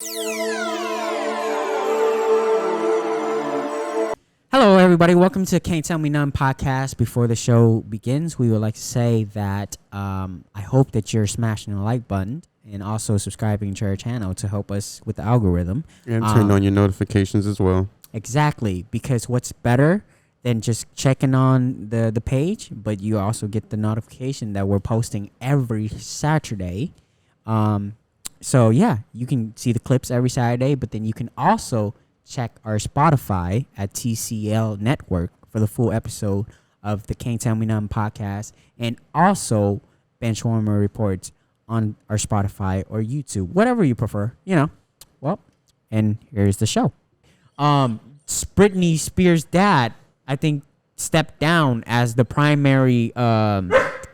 Hello, everybody. Welcome to Can't Tell Me None podcast. Before the show begins, we would like to say that I hope that you're smashing the like button and also subscribing to our channel to help us with the algorithm. And turn on your notifications as well. Exactly, because what's better than just checking on the page, but you also get the notification that we're posting every Saturday. So, yeah, you can see the clips every Saturday, but then you can also check our Spotify at TCL Network for the full episode of the Can't Tell Me None podcast, and also Benchwarmer Reports on our Spotify or YouTube, whatever you prefer, Well, and here's the show. Britney Spears' dad, I think, stepped down as the primary.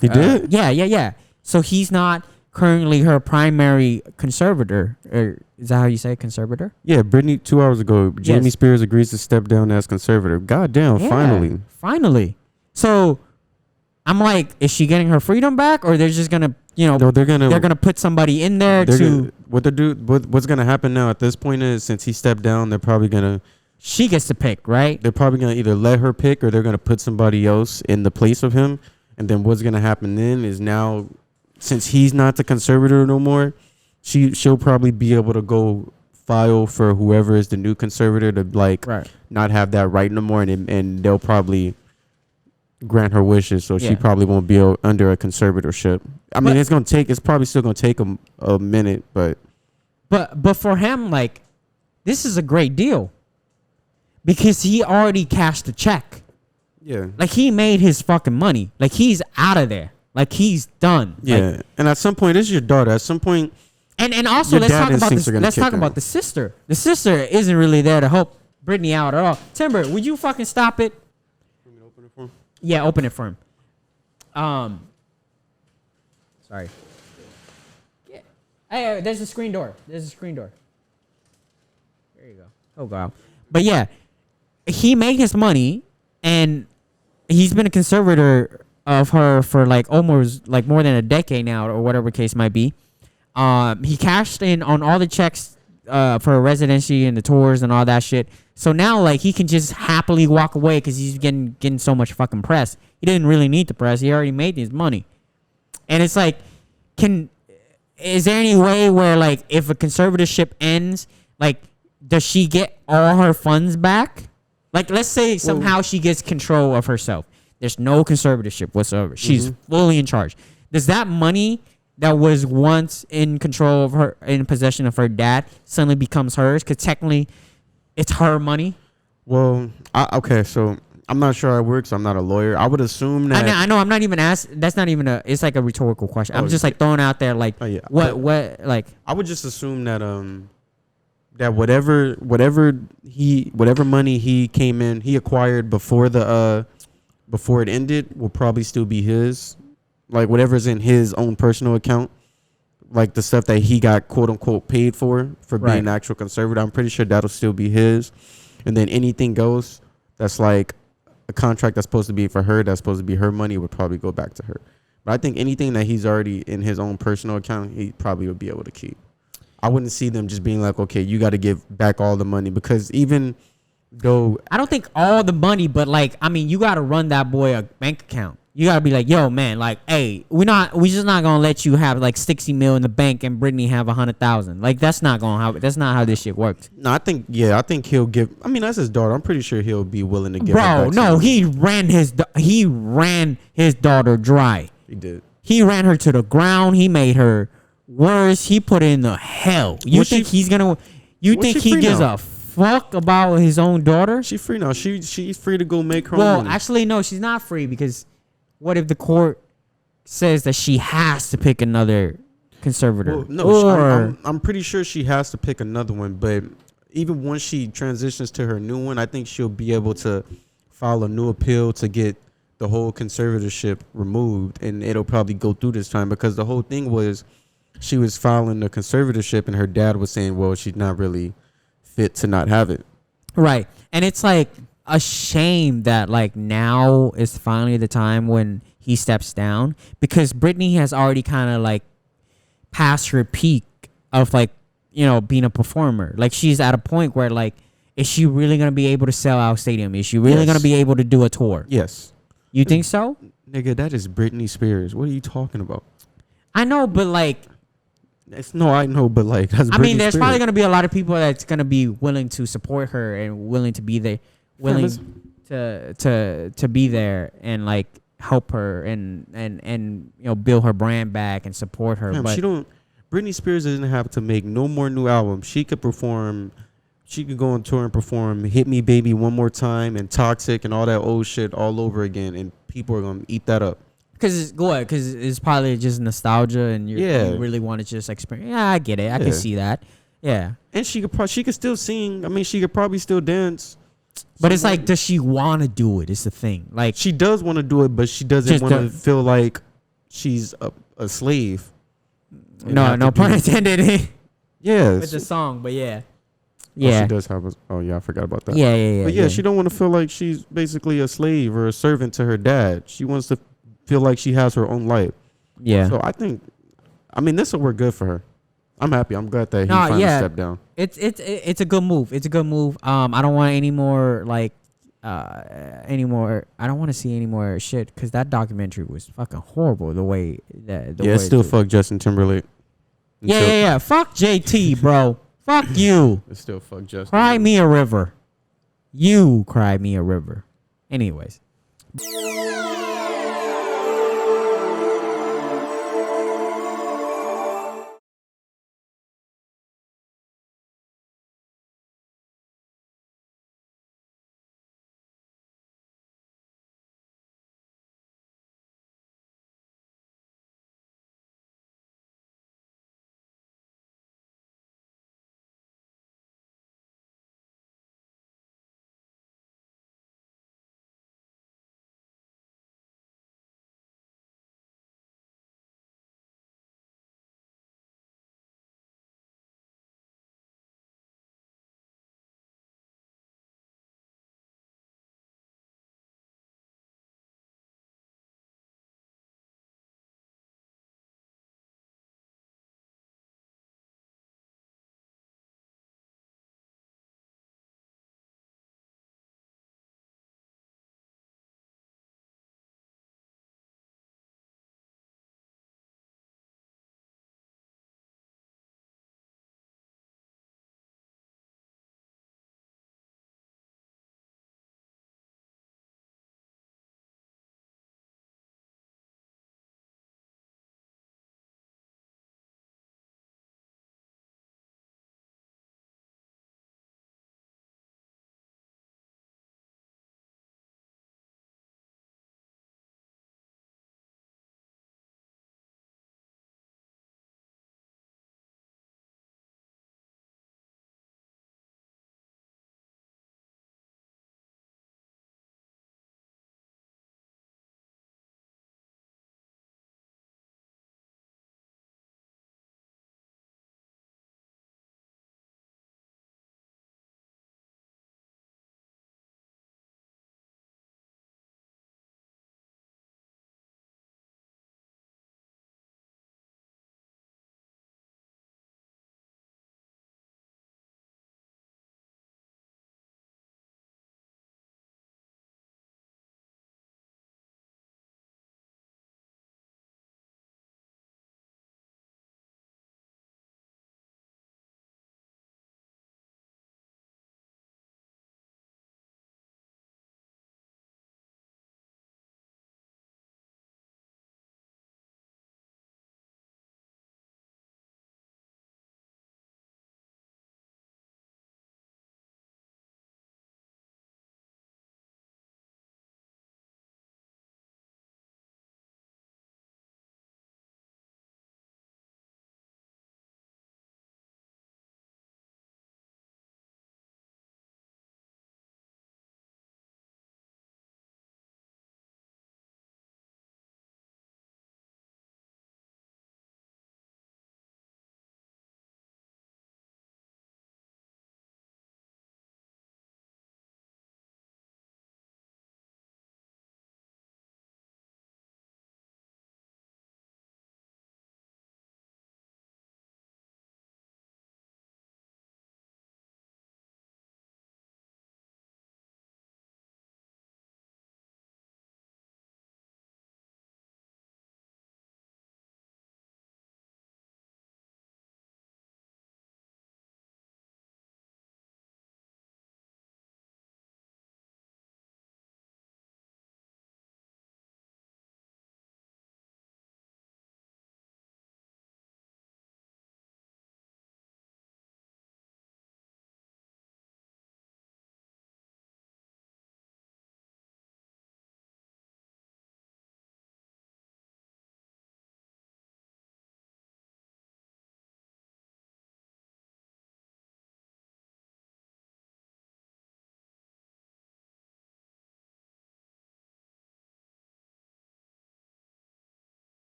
He did? Yeah. So he's not currently her primary conservator. Or is that how you say it, conservator? Yeah, Britney, 2 hours ago, Jamie Spears agrees to step down as conservator. God damn, Yeah, finally. So I'm like, is she getting her freedom back, or they're just gonna, No, they're gonna put somebody in there to. What's gonna happen now at this point is, since he stepped down, they're probably gonna. She gets to pick, right? They're probably gonna either let her pick, or they're gonna put somebody else in the place of him. And then what's gonna happen then is, now, since he's not the conservator no more, she'll probably be able to go file for whoever is the new conservator to not have that right no more, and they'll probably grant her wishes, so she probably won't be under a conservatorship. I mean, it's probably still gonna take a minute, but for him, like, this is a great deal because he already cashed the check. Yeah, like, he made his fucking money. Like, he's out of there. Like, he's done. Yeah, like, and at some point, this is your daughter. At some point, and also let's talk about the sister. The sister isn't really there to help Britney out at all. Timber, would you fucking stop it? Want me to open it for him? Yeah, open it for him. Sorry. Yeah. Hey, there's a screen door. There you go. Oh god. But yeah, he made his money, and he's been a conservator of her for like almost like more than a decade now, or whatever case might be. He cashed in on all the checks for her residency and the tours and all that shit. So now, like, he can just happily walk away because he's getting so much fucking press. He didn't really need the press. He already made his money. And it's like, is there any way where, like, if a conservatorship ends, like, does she get all her funds back? Like, let's say somehow she gets control of herself. There's no conservatorship whatsoever. She's fully in charge. Does that money that was once in control of her, in possession of her dad, suddenly becomes hers? Because technically, it's her money. Well, okay, so I'm not sure how it works. I'm not a lawyer. I would assume that. I know. I'm not even asking. That's not even it's like a rhetorical question. I'm just like throwing out there, like, what, like. I would just assume that that whatever money he came in, he acquired before it ended, will probably still be his. Like, whatever's in his own personal account, like the stuff that he got quote unquote paid for being an actual conservator, I'm pretty sure that'll still be his. And then anything else that's like a contract that's supposed to be for her, that's supposed to be her money, would probably go back to her. But I think anything that he's already in his own personal account, he probably would be able to keep. I wouldn't see them just being like, okay, you got to give back all the money, because even though I don't think all the money, but like, I mean, you got to run that boy a bank account. You got to be like, yo, man, like, hey, we just not going to let you have like 60 mil in the bank and Britney have 100,000. Like, that's not how this shit works. No, I think he'll give. I mean, that's his daughter. I'm pretty sure he'll be willing to give. Bro, no, he ran his daughter dry. He did. He ran her to the ground. He made her worse. He put her in the hell. You think he gives a fuck about his own daughter? She's free now. She's free to go make her own Well, money. actually, no, she's not free, because what if the court says that she has to pick another conservator? Well, no, I'm pretty sure she has to pick another one. But even once she transitions to her new one, I think she'll be able to file a new appeal to get the whole conservatorship removed, and it'll probably go through this time, because the whole thing was she was filing the conservatorship, and her dad was saying, well, she's not really fit to not have it. Right. And it's like a shame that like now is finally the time when he steps down, because Britney has already kind of like past her peak of like, being a performer. Like, she's at a point where, like, is she really gonna be able to sell out stadium? Is she really gonna Yes. be able to do a tour? Yes. You think so? Nigga, that is Britney Spears. What are you talking about? I know, but like, I know, but like that's I Britney mean, there's Spears. probably gonna be a lot of people that's gonna be willing to support her and willing to be there, willing to be there and like help her and build her brand back and support her. Fam, But she don't. Britney Spears doesn't have to make no more new albums. She could perform. She could go on tour and perform "Hit Me, Baby" one more time and "Toxic" and all that old shit all over again, and people are gonna eat that up. because it's probably just nostalgia and Yeah. you really want to just experience. Yeah, I get it. I can Yeah. see that. Yeah, And she could still sing. I mean, she could probably still dance. but it's like, does she want to do it? Is the thing. Like, She does want to do it, but she doesn't Just want to don't- feel like she's a slave. and no, have no to do- pun intended. Yeah. With the song, but yeah, Oh, yeah, she does have a. Oh yeah, I forgot about that. yeah. But yeah, she don't want to feel like she's basically a slave or a servant to her dad. She wants to feel like she has her own life. yeah. So I mean, this will work good for her. I'm happy. I'm glad that he Nah, finally yeah. stepped down. It's a good move. It's a good move. I don't want any more like anymore. I don't want to see any more shit because that documentary was fucking horrible. The way that Yeah, still fuck Justin Timberlake. Yeah. Fuck JT, bro. Fuck you. It's still fuck Justin. Cry me a river. You cry me a river. Anyways.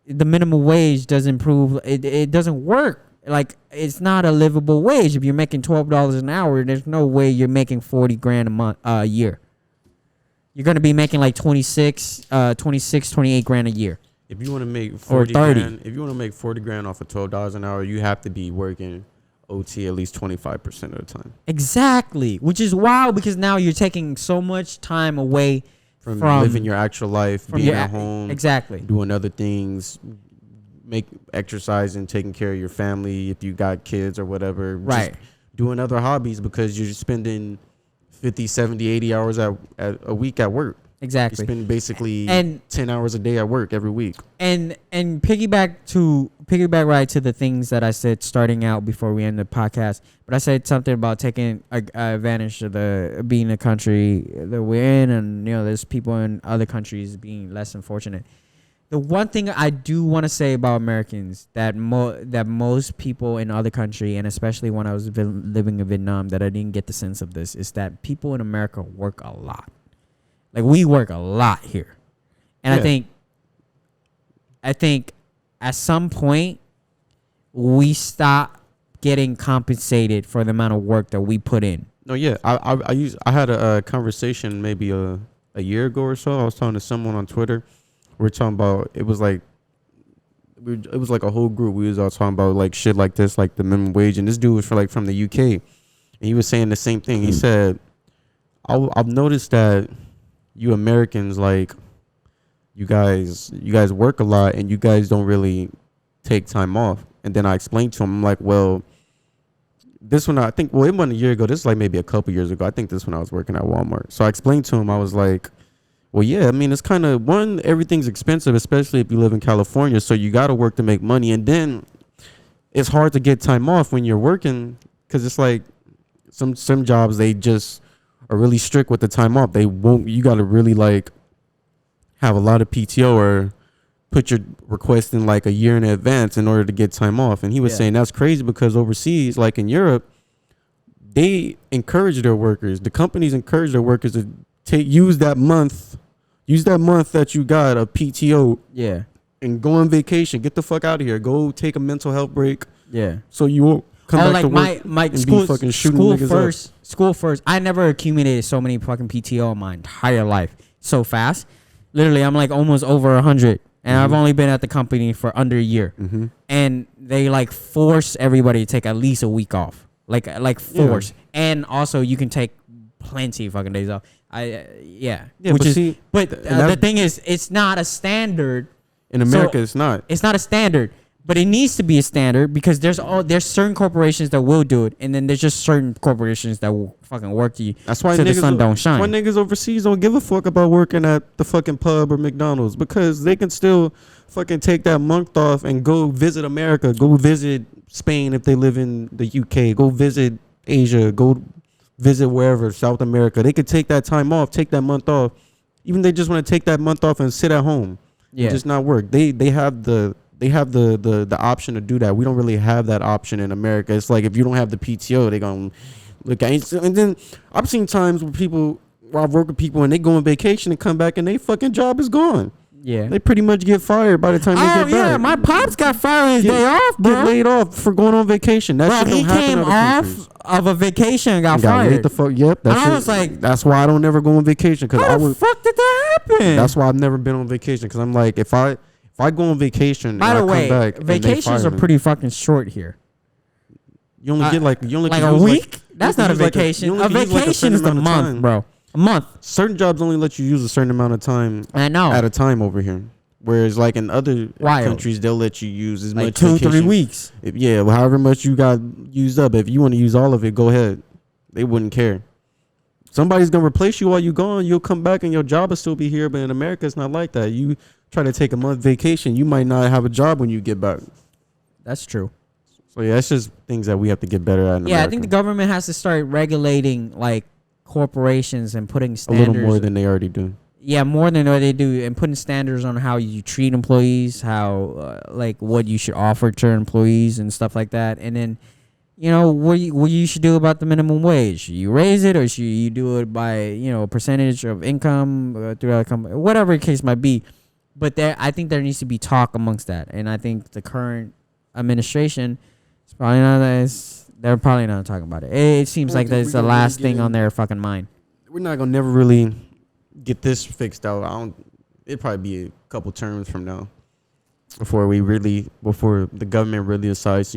the minimum wage doesn't prove it doesn't work. Like, it's not a livable wage. If you're making $12 an hour, there's no way you're making 40 grand a year. You're gonna be making like 26, 28 grand a year. If you want to make 40 grand, if you want to make 40 grand off of $12 an hour, you have to be working OT at least 25% of the time. Exactly, which is wild because now you're taking so much time away from living your actual life, being at home, exactly, doing other things, exercising, taking care of your family if you got kids or whatever, right? Just doing other hobbies because you're spending 50, 70, 80 hours at a week at work. Exactly. You spend basically 10 hours a day at work every week. And piggyback right to the things that I said starting out before we end the podcast. But I said something about taking advantage of being a country that we're in, and there's people in other countries being less unfortunate. The one thing I do want to say about Americans that most people in other country, and especially when I was living in Vietnam, that I didn't get the sense of this, is that people in America work a lot. Like, we work a lot here. And yeah. I think at some point we stop getting compensated for the amount of work that we put in. No, yeah. I had a conversation maybe a year ago or so. I was talking to someone on Twitter. We were talking about, it was like a whole group. We was all talking about like shit like this, like the minimum wage. And this dude was from the UK. And he was saying the same thing. He said, I've noticed that you Americans, like, you guys work a lot and you guys don't really take time off. And then I explained to him, I'm like, well, this one, I think, well, it wasn't a year ago. This is like maybe a couple years ago. I think this when I was working at Walmart. So I explained to him, I was like, well, yeah, I mean, it's kind of, everything's expensive, especially if you live in California. So you got to work to make money. And then it's hard to get time off when you're working because it's like some jobs, they just are really strict with the time off. You got to really like have a lot of PTO or put your request in like a year in advance in order to get time off. And he was saying that's crazy because overseas, like in Europe, they encourage their workers. The companies encourage their workers to use that month that you got a PTO. Yeah. And go on vacation. Get the fuck out of here. Go take a mental health break. Yeah. So you won't come back to work my school first. I never accumulated so many fucking PTO in my entire life so fast. Literally, I'm like almost over 100, and I've only been at the company for under a year. And they like force everybody to take at least a week off, like force. Yeah. And also, you can take plenty of fucking days off. The thing is, it's not a standard in America. It's not a standard. But it needs to be a standard because there's certain corporations that will do it, and then there's just certain corporations that will fucking work you. That's why the sun don't shine. Why niggas overseas don't give a fuck about working at the fucking pub or McDonald's because they can still fucking take that month off and go visit America, go visit Spain if they live in the UK, go visit Asia, go visit wherever, South America. They could take that time off, take that month off. Even they just want to take that month off and sit at home. Yeah. And just not work. They have the option to do that. We don't really have that option in America. It's like if you don't have the PTO, they gonna look at. And then I've seen times where I've worked with people and they go on vacation and come back and their fucking job is gone. Yeah, they pretty much get fired by the time they get back. Oh yeah, my pops got fired his day off, bro. Get laid off for going on vacation. That shit don't happen in other countries. Of a vacation and got fired. Laid the fuck. Yep. I was like, that's why I don't never go on vacation because how the fuck did that happen? That's why I've never been on vacation because I'm like if I go on vacation, by the way, come back vacations are pretty fucking short here. You only get like a week. That's not a vacation. A vacation is a month, bro. A month. Certain jobs only let you use a certain amount of time. I know at a time over here. Whereas like in other countries, they'll let you use as much 2-3 weeks. However much you got used up. If you want to use all of it, go ahead. They wouldn't care. Somebody's gonna replace you while you're gone. You'll come back and your job will still be here. But in America, it's not like that. You try to take a month vacation, you might not have a job when you get back. That's true. So yeah, it's just things that we have to get better at. In America. I think the government has to start regulating like corporations and putting standards. A little more than they already do. Yeah, more than what they do, and putting standards on how you treat employees, how like what you should offer to employees and stuff like that. And then, what you should do about the minimum wage. You raise it, or should you do it by a percentage of income throughout the company, whatever the case might be. But I think there needs to be talk amongst that, and I think the current administration is probably not. They're probably not talking about it. It seems like that's the last thing on their fucking mind. We're not gonna never really get this fixed out. It'd probably be a couple terms from now before the government really decides,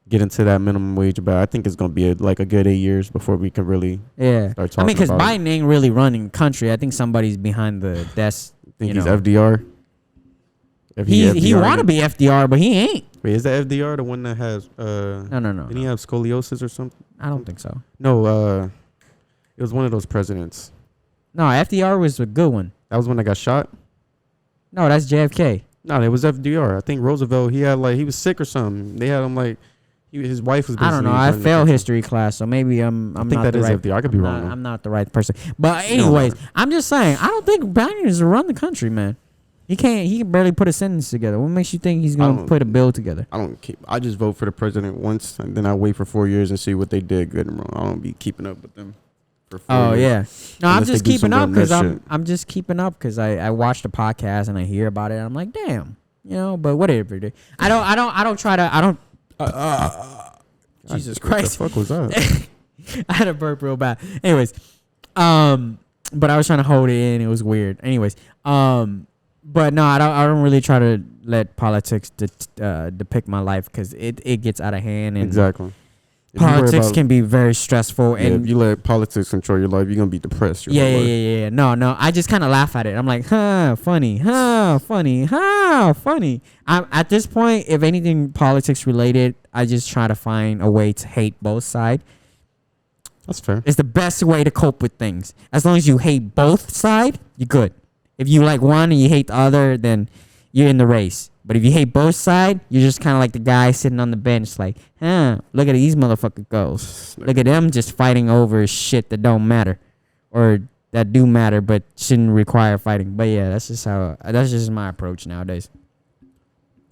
get into that minimum wage. But I think it's gonna be a good 8 years before we can really start talking. Because Biden ain't really running the country. I think somebody's behind the desk. Think he's FDR. He want to be FDR, but he ain't. Wait, is that FDR the one that has No. Didn't he have scoliosis or something? I don't think so. No, it was one of those presidents. No, FDR was a good one. That was when I got shot. No, that's JFK. No, it was FDR. I think Roosevelt. He was sick or something. They had him his wife was. I don't know. I failed history class, so maybe I'm I think not that the is right. FDR. I could be wrong. I'm not the right person. But anyways, I'm just saying. I don't think Biden is to run the country, man. He can't. He can barely put a sentence together. What makes you think he's gonna put a bill together? I just vote for the president once, and then I wait for 4 years and see what they did good and wrong. I don't be keeping up with them. For 4 years. No, I'm just keeping up because I'm just keeping up because I watch the podcast and I hear about it. And I'm like, damn, But whatever. I don't try to. Jesus Christ! What the fuck was that? I had a burp real bad. Anyways, but I was trying to hold it in. It was weird. Anyways, but no, I don't really try to let politics depict my life because it gets out of hand. And exactly. Politics can be very stressful, and if you let politics control your life, you're gonna be depressed. Yeah. No. I just kind of laugh at it. I'm like, funny. I'm at this point, if anything politics related, I just try to find a way to hate both sides. That's fair. It's the best way to cope with things. As long as you hate both sides, you're good. If you like one and you hate the other, then you're in the race. But if you hate both sides, you're just kind of like the guy sitting on the bench like, look at these motherfuckers goes. Look at them just fighting over shit that don't matter. Or that do matter but shouldn't require fighting. But yeah, that's just my approach nowadays.